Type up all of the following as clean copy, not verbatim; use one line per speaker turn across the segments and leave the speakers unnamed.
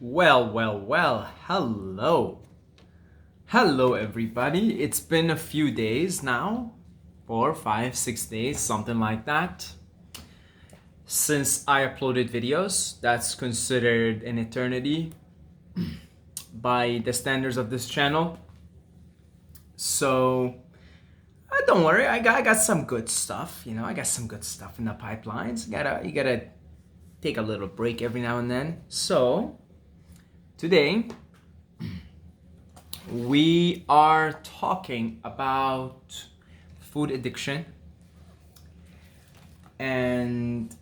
Well, hello. Hello, everybody. It's been a few days now, 4, 5, 6 days, something like that, since I uploaded videos. That's considered an eternity by the standards of this channel. So, don't worry, I got some good stuff, I got some good stuff in the pipelines. You gotta take a little break every now and then. So, today, we are talking about food addiction. And,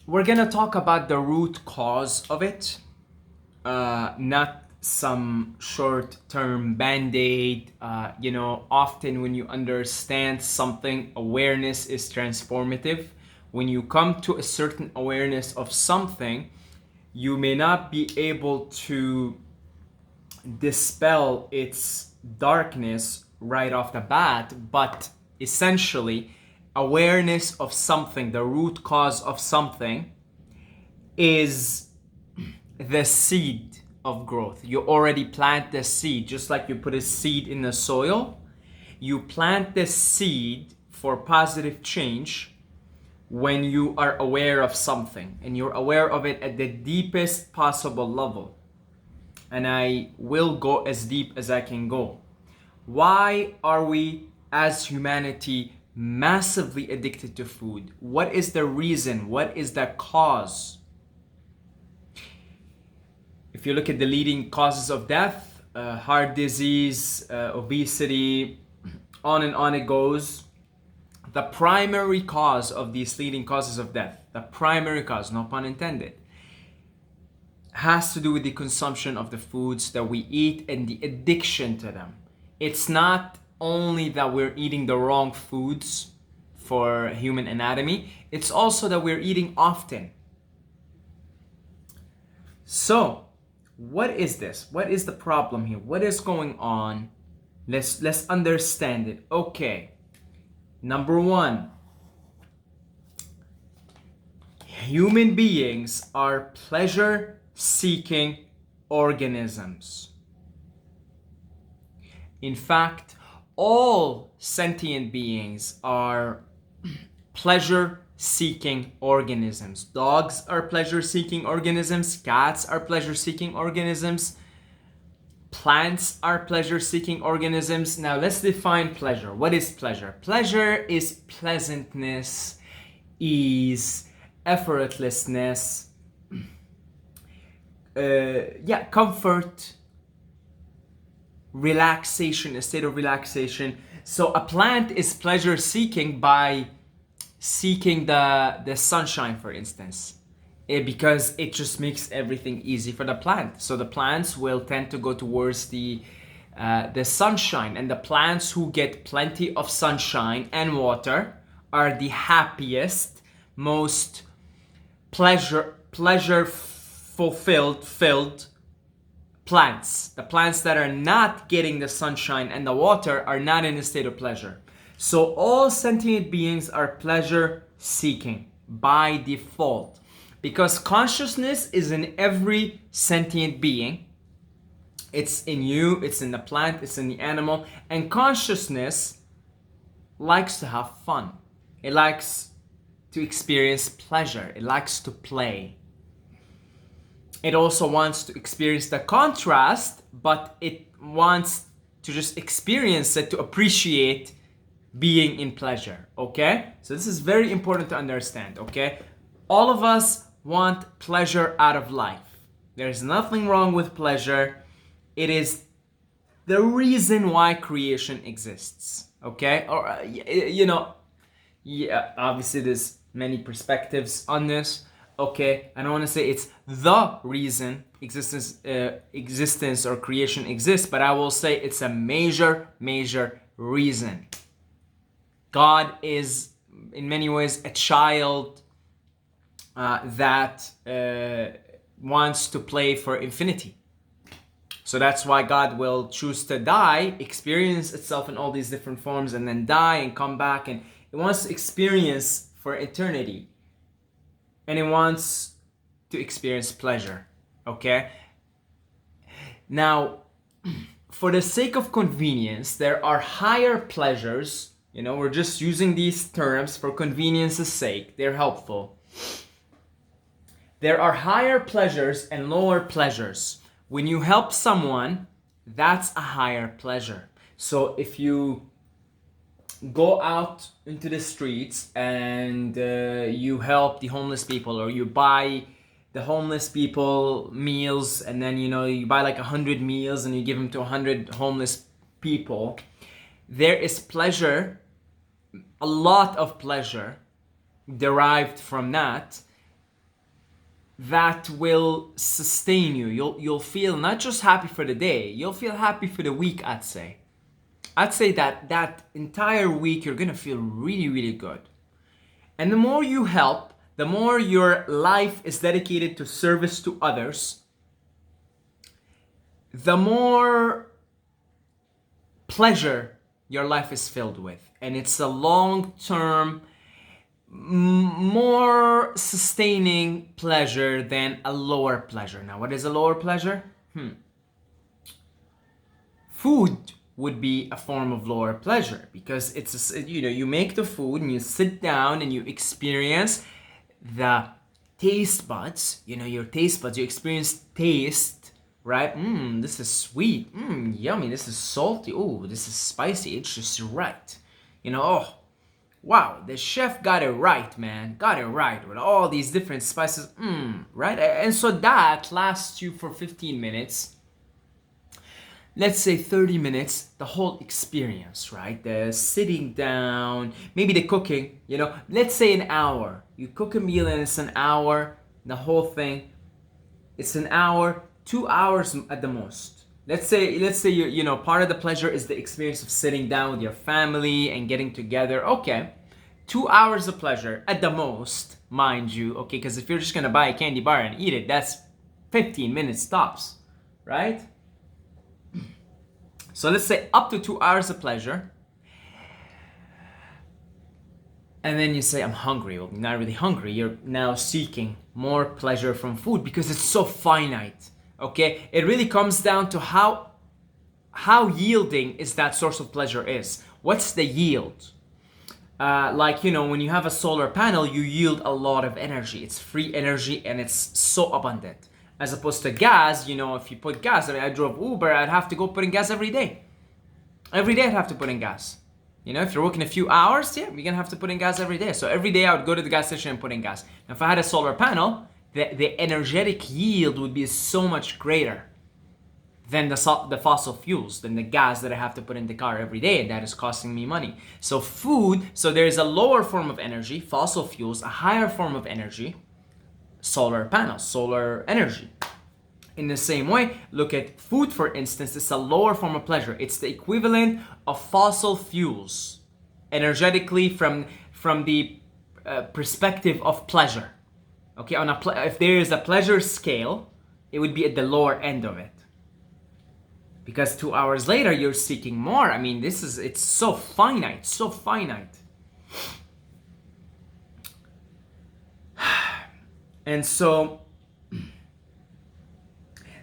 we're gonna talk about the root cause of it, not some short-term band-aid. Often when you understand something, awareness is transformative. When you come to a certain awareness of something, you may not be able to dispel its darkness right off the bat, but essentially, awareness of something, the root cause of something, is the seed of growth. You already plant the seed, just like you put a seed in the soil. You plant the seed for positive change when you are aware of something, and you're aware of it at the deepest possible level. And I will go as deep as I can go. Why are we as humanity massively addicted to food? What is the reason? What is the cause? If you look at the leading causes of death, heart disease, obesity, on and on it goes. The primary cause of these leading causes of death, the primary cause, no pun intended, has to do with the consumption of the foods that we eat and the addiction to them. It's not only that we're eating the wrong foods for human anatomy, it's also that we're eating often. So, what is this? What is the problem here? What is going on? Let's understand it. Okay. Number one, human beings are pleasure-seeking organisms. In fact, all sentient beings are pleasure-seeking organisms. Dogs are pleasure-seeking organisms. Cats are pleasure-seeking organisms. Plants are pleasure-seeking organisms. Now let's define pleasure. What is pleasure? Pleasure is pleasantness, ease, effortlessness, comfort, relaxation, a state of relaxation. So a plant is pleasure-seeking by seeking the sunshine, for instance. Because it just makes everything easy for the plant. So the plants will tend to go towards the sunshine, and the plants who get plenty of sunshine and water are the happiest, most pleasure filled plants. The plants that are not getting the sunshine and the water are not in a state of pleasure. So all sentient beings are pleasure seeking by default. Because consciousness is in every sentient being. It's in you, it's in the plant, it's in the animal. And consciousness likes to have fun. It likes to experience pleasure. It likes to play. It also wants to experience the contrast, but it wants to just experience it, to appreciate being in pleasure, okay? So this is very important to understand, okay? All of us want pleasure out of life. There's nothing wrong with pleasure. It is the reason why creation exists, okay? Or obviously there's many perspectives on this, okay? I don't want to say it's the reason existence or creation exists, but I will say it's a major reason. God is in many ways a child that wants to play for infinity. So that's why God will choose to die, experience itself in all these different forms, and then die and come back, and it wants to experience for eternity. and it wants to experience pleasure. Okay? Now, for the sake of convenience, there are higher pleasures. We're just using these terms for convenience's sake. They're helpful. There are higher pleasures and lower pleasures. When you help someone, that's a higher pleasure. So if you go out into the streets and you help the homeless people, or you buy the homeless people meals, and then you buy like 100 meals and you give them to 100 homeless people, there is pleasure, a lot of pleasure derived from that will sustain you. You'll feel not just happy for the day, you'll feel happy for the week. I'd say that entire week you're gonna feel really, really good. And the more you help, the more your life is dedicated to service to others, the more pleasure your life is filled with. And it's a long-term, more sustaining pleasure than a lower pleasure. Now, what is a lower pleasure? Food would be a form of lower pleasure, because it's you make the food and you sit down and you experience the taste buds. Your taste buds, you experience taste, right? This is sweet. Yummy. This is salty. Oh, this is spicy. It's just right. Oh, wow, the chef got it right, man. Got it right with all these different spices. Right? And so that lasts you for 15 minutes. Let's say 30 minutes, the whole experience, right? The sitting down, maybe the cooking, let's say an hour. You cook a meal and it's an hour, the whole thing. It's an hour, 2 hours at the most. Let's say you part of the pleasure is the experience of sitting down with your family and getting together. Okay, 2 hours of pleasure at the most, mind you. Okay, because if you're just gonna buy a candy bar and eat it, that's 15 minutes tops, right? So let's say up to 2 hours of pleasure. And then you say, I'm hungry. Well, you're not really hungry. You're now seeking more pleasure from food because it's so finite. Okay? It really comes down to how yielding is that source of pleasure is. What's the yield? When you have a solar panel, you yield a lot of energy. It's free energy and it's so abundant. As opposed to gas, if you put gas, I drove Uber, I'd have to go put in gas every day. Every day I'd have to put in gas. If you're working a few hours, you're gonna have to put in gas every day. So every day I would go to the gas station and put in gas. Now, if I had a solar panel, the energetic yield would be so much greater than the fossil fuels, than the gas that I have to put in the car every day, and that is costing me money. So there's a lower form of energy, fossil fuels, a higher form of energy, solar panels, solar energy. In the same way, look at food, for instance. It's a lower form of pleasure. It's the equivalent of fossil fuels, energetically from the perspective of pleasure. Okay, if there is a pleasure scale, it would be at the lower end of it. Because 2 hours later, you're seeking more. It's so finite, so finite. And so,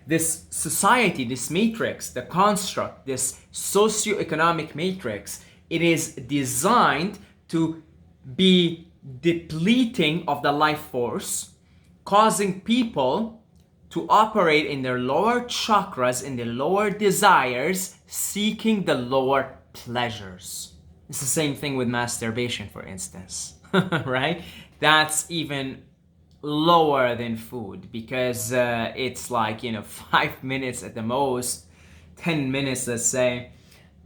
this society, this matrix, the construct, this socioeconomic matrix, it is designed to be depleting of the life force, causing people to operate in their lower chakras, in their lower desires, seeking the lower pleasures. It's the same thing with masturbation, for instance, right? That's even lower than food, because it's 5 minutes at the most, 10 minutes, let's say,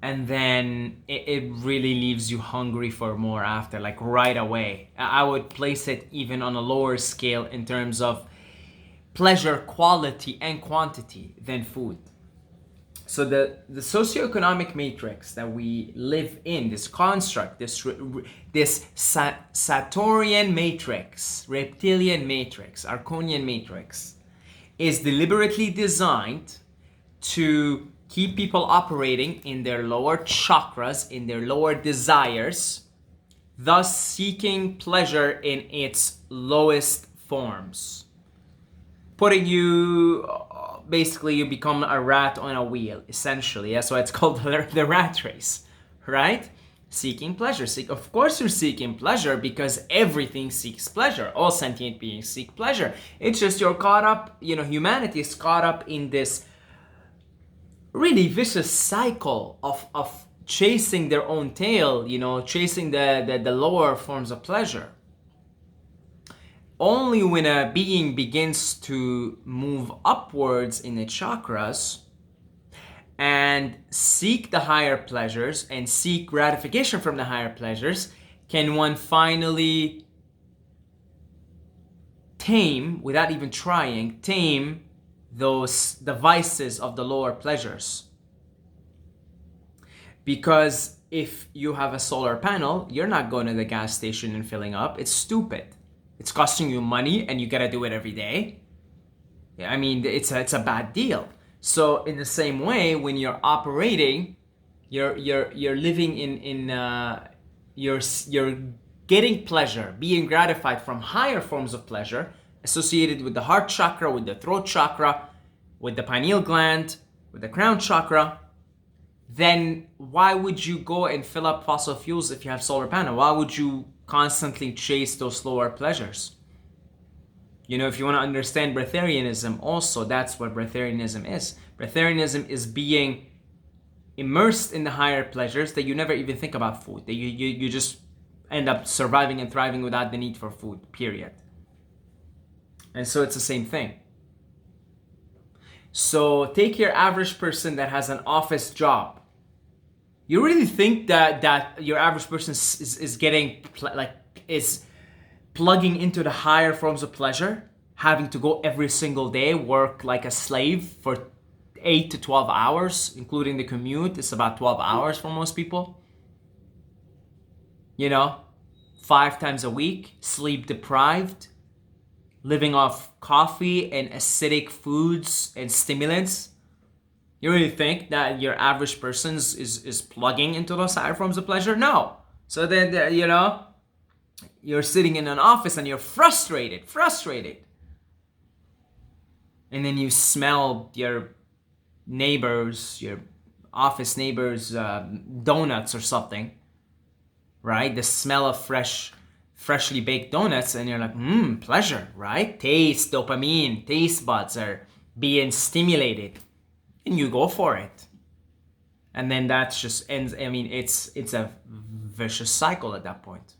and then it really leaves you hungry for more after, right away. I would place it even on a lower scale in terms of pleasure quality and quantity than food. So the socioeconomic matrix that we live in, this construct, this Saturnian matrix, reptilian matrix, Arconian matrix, is deliberately designed to keep people operating in their lower chakras, in their lower desires, thus seeking pleasure in its lowest forms, putting you, basically you become a rat on a wheel, essentially. That's why it's called the rat race, right? Seeking pleasure. Of course you're seeking pleasure, because everything seeks pleasure. All sentient beings seek pleasure. It's just you're caught up, humanity is caught up in this really vicious cycle of chasing their own tail, chasing the lower forms of pleasure. Only when a being begins to move upwards in the chakras and seek the higher pleasures and seek gratification from the higher pleasures can one finally tame, without even trying, tame the vices of the lower pleasures. Because if you have a solar panel, you're not going to the gas station and filling up. It's stupid. It's costing you money and you gotta do it every day. Yeah, I mean, it's a bad deal. So in the same way, when you're operating, you're living you're getting pleasure, being gratified from higher forms of pleasure associated with the heart chakra, with the throat chakra, with the pineal gland, with the crown chakra. Then why would you go and fill up fossil fuels if you have solar panel? Why would you constantly chase those lower pleasures? If you want to understand Breatharianism also, that's what Breatharianism is. Breatharianism is being immersed in the higher pleasures that you never even think about food. That you just end up surviving and thriving without the need for food, period. And so it's the same thing. So take your average person that has an office job. You really think that your average person is getting is plugging into the higher forms of pleasure, having to go every single day, work like a slave for 8 to 12 hours, including the commute? It's about 12 hours for most people. 5 times a week, sleep deprived, living off coffee and acidic foods and stimulants. You really think that your average person is plugging into those higher forms of pleasure? No. So then, you're sitting in an office and you're frustrated. And then you smell your office neighbors' donuts or something, right? The smell of freshly baked donuts, and you're like, pleasure, right? Taste, dopamine, taste buds are being stimulated, and you go for it. And then that just ends. I mean, it's a vicious cycle at that point.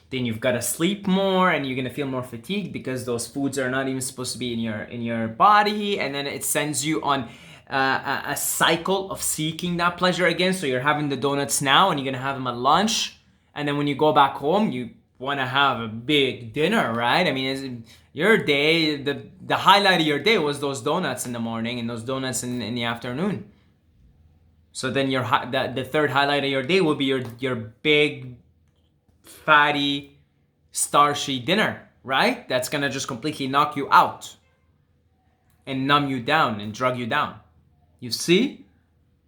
Then you've got to sleep more, and you're gonna feel more fatigued because those foods are not even supposed to be in your body, and then it sends you on a cycle of seeking that pleasure again. So you're having the donuts now, and you're gonna have them at lunch, and then when you go back home, you want to have a big dinner, right? I mean, your day, the highlight of your day was those donuts in the morning and those donuts in the afternoon. So then the third highlight of your day will be your big, fatty, starchy dinner, right? That's gonna just completely knock you out and numb you down and drug you down. You see?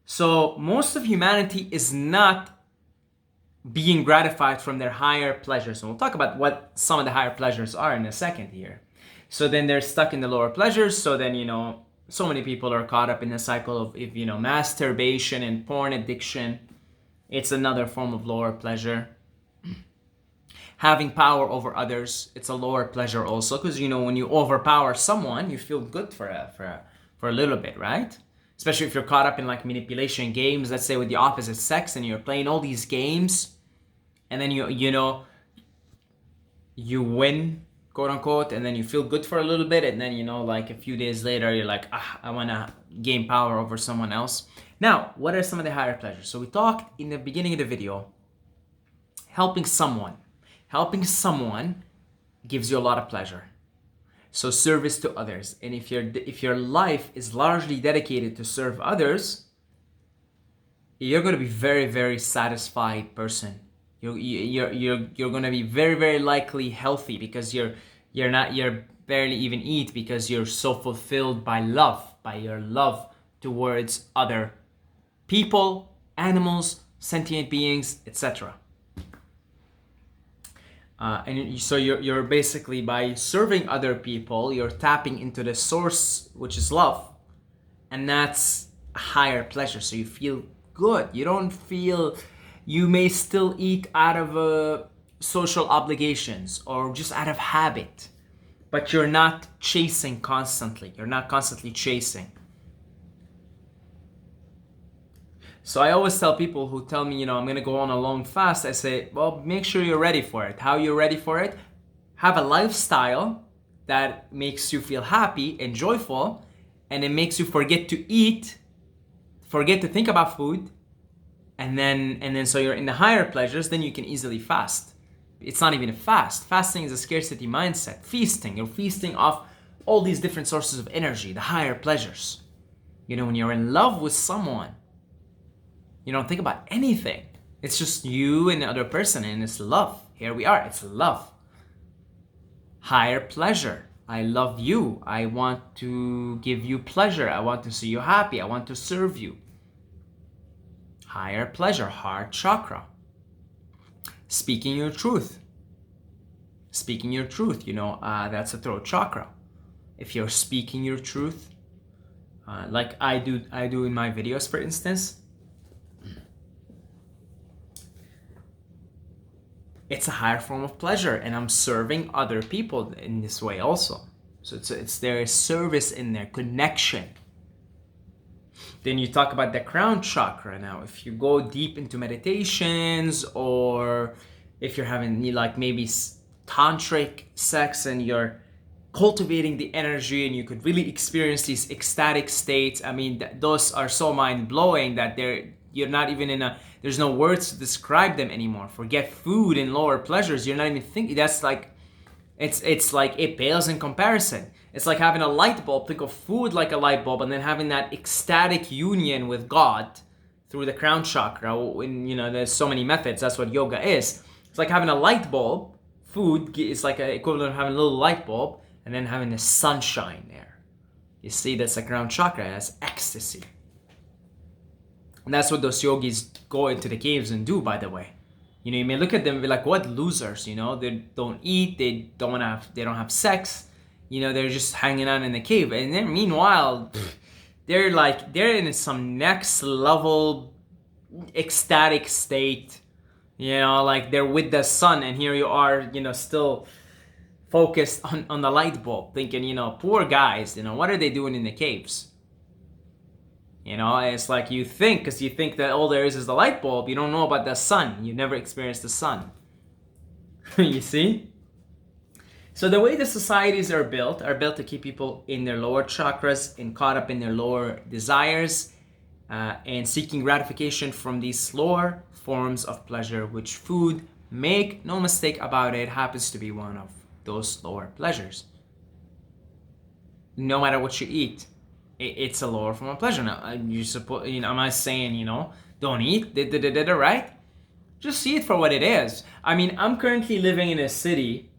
So most of humanity is not being gratified from their higher pleasures. And we'll talk about what some of the higher pleasures are in a second here. So then they're stuck in the lower pleasures. So then, so many people are caught up in the cycle of, masturbation and porn addiction. It's another form of lower pleasure. Having power over others, it's a lower pleasure also, because when you overpower someone, you feel good for a little bit, right? Especially if you're caught up in manipulation games, let's say with the opposite sex, and you're playing all these games, and then you win, quote unquote, and then you feel good for a little bit, and then a few days later you're like, I want to gain power over someone else. Now, what are some of the higher pleasures? So we talked in the beginning of the video, helping someone gives you a lot of pleasure. So service to others, and if your life is largely dedicated to serve others, you're going to be very, very satisfied person. You're going to be very, very likely healthy, because you're barely even eat, because you're so fulfilled by your love towards other people, animals, sentient beings, etc. So you're basically, by serving other people, you're tapping into the source, which is love, and that's a higher pleasure. So you feel good. You don't feel, you may still eat out of social obligations or just out of habit, but you're not chasing constantly. You're not constantly chasing. So I always tell people who tell me, I'm going to go on a long fast, I say, well, make sure you're ready for it. How you're ready for it? Have a lifestyle that makes you feel happy and joyful, and it makes you forget to eat, forget to think about food, and then so you're in the higher pleasures, then you can easily fast. It's not even a fast. Fasting is a scarcity mindset. Feasting, you're feasting off all these different sources of energy, the higher pleasures. When you're in love with someone, you don't think about anything. It's just you and the other person, and it's love. Here we are, it's love. Higher pleasure. I love you. I want to give you pleasure. I want to see you happy. I want to serve you. Higher pleasure, heart chakra. Speaking your truth. Speaking your truth, that's a throat chakra. If you're speaking your truth, like I do in my videos, for instance, it's a higher form of pleasure, and I'm serving other people in this way also. So it's there is service in there, connection. Then you talk about the crown chakra. Now, if you go deep into meditations, or if you're having like maybe tantric sex and you're cultivating the energy, and you could really experience these ecstatic states. I mean, those are so mind-blowing that you're not even there's no words to describe them anymore. Forget food and lower pleasures. You're not even thinking. That's like, it's like, it pales in comparison. It's like having a light bulb. Think of food like a light bulb, and then having that ecstatic union with God through the crown chakra. And there's so many methods. That's what yoga is. It's like having a light bulb. Food is like an equivalent of having a little light bulb, and then having the sunshine there. You see, that's the crown chakra. That's ecstasy. And that's what those yogis go into the caves and do, by the way. You may look at them and be like, what losers, they don't eat, they don't have sex, they're just hanging out in the cave. And then meanwhile, they're in some next level ecstatic state, like they're with the sun, and here you are, still focused on the light bulb, thinking, poor guys, what are they doing in the caves? It's like you think that all there is the light bulb. You don't know about the sun. You never experienced the sun. You see? So the way the societies are built to keep people in their lower chakras and caught up in their lower desires, and seeking gratification from these lower forms of pleasure, which food, make no mistake about it, happens to be one of those lower pleasures. No matter what you eat, it's a lower form of pleasure. Now, am I saying, don't eat, right? Just see it for what it is. I mean, I'm currently living in a city,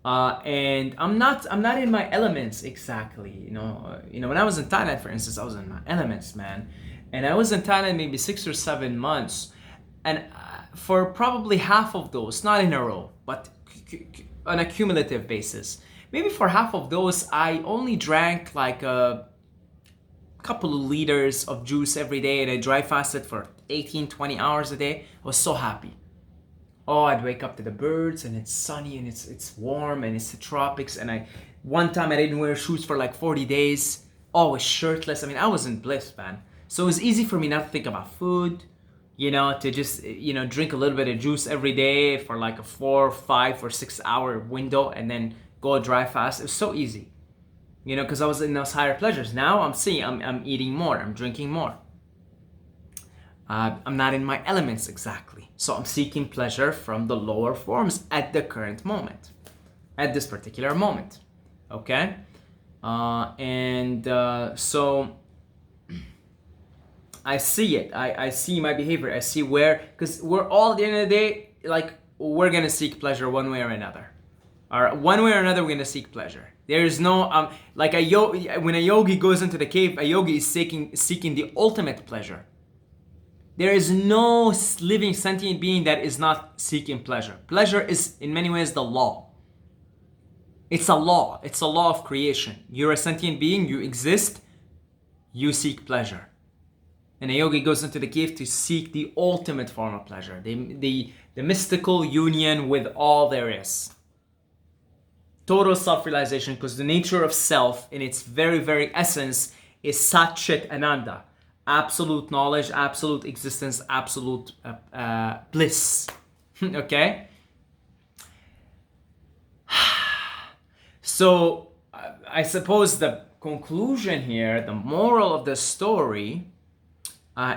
and I'm not in my elements exactly. When I was in Thailand, for instance, I was in my elements, man. And I was in Thailand maybe 6 or 7 months, and for probably half of those, not in a row, but on a cumulative basis, maybe for half of those, I only drank like a couple of liters of juice every day, and I dry fasted for 18-20 hours a day. I was so happy. Oh, I'd wake up to the birds, and it's sunny, and it's warm, and it's the tropics. And one time I didn't wear shoes for like 40 days, always shirtless. I mean, I was in bliss, man. So it was easy for me not to think about food, to just, drink a little bit of juice every day for like a 4, 5, or 6 hour window, and then go dry fast. It was so easy, because I was in those higher pleasures. Now I'm eating more, I'm drinking more. I'm not in my elements exactly. So I'm seeking pleasure from the lower forms at the current moment, at this particular moment. Okay? So I see it. I see my behavior. I see because we're all at the end of the day, like, we're going to seek pleasure one way or another. Or one way or another, we're going to seek pleasure. There's no, like when a yogi goes into the cave, a yogi is seeking the ultimate pleasure. There is no living sentient being that is not seeking pleasure. Pleasure is in many ways the law. It's a law. It's a law of creation. You're a sentient being, you exist, you seek pleasure. And a yogi goes into the cave to seek the ultimate form of pleasure, the mystical union with all there is. Total self-realization, because the nature of self in its very, very essence is Sat Chit Ananda. Absolute knowledge, absolute existence, absolute bliss. Okay? So, I suppose the conclusion here, the moral of the story,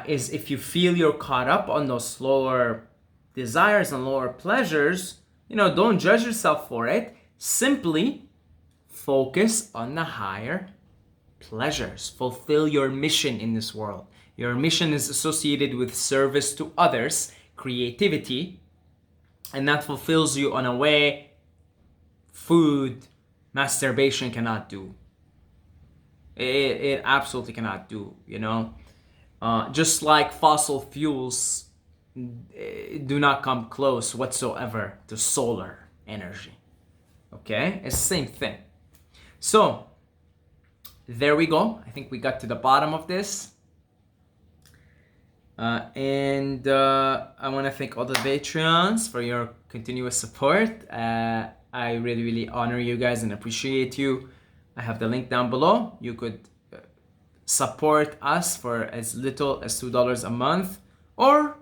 is if you feel you're caught up on those lower desires and lower pleasures, don't judge yourself for it. Simply focus on the higher pleasures. Fulfill your mission in this world. Your mission is associated with service to others, creativity, and that fulfills you on a way food, masturbation cannot do. It absolutely cannot do, just like fossil fuels do not come close whatsoever to solar energy. Okay, it's the same thing. So there we go. I think we got to the bottom of this. And I want to thank all the Patreons for your continuous support. I really, really honor you guys and appreciate you. I have the link down below. You could support us for as little as $2 a month, or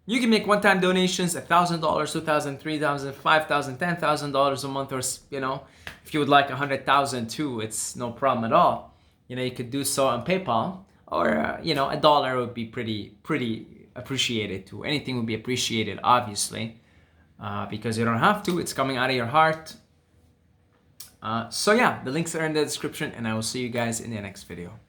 you can make one-time donations, $1,000, $2,000, $3,000, $5,000, $10,000 a month, or if you would like 100,000 too, it's no problem at all. You could do so on PayPal, or $1 would be pretty appreciated too. Anything would be appreciated, obviously, because you don't have to. It's coming out of your heart. So yeah, the links are in the description, and I will see you guys in the next video.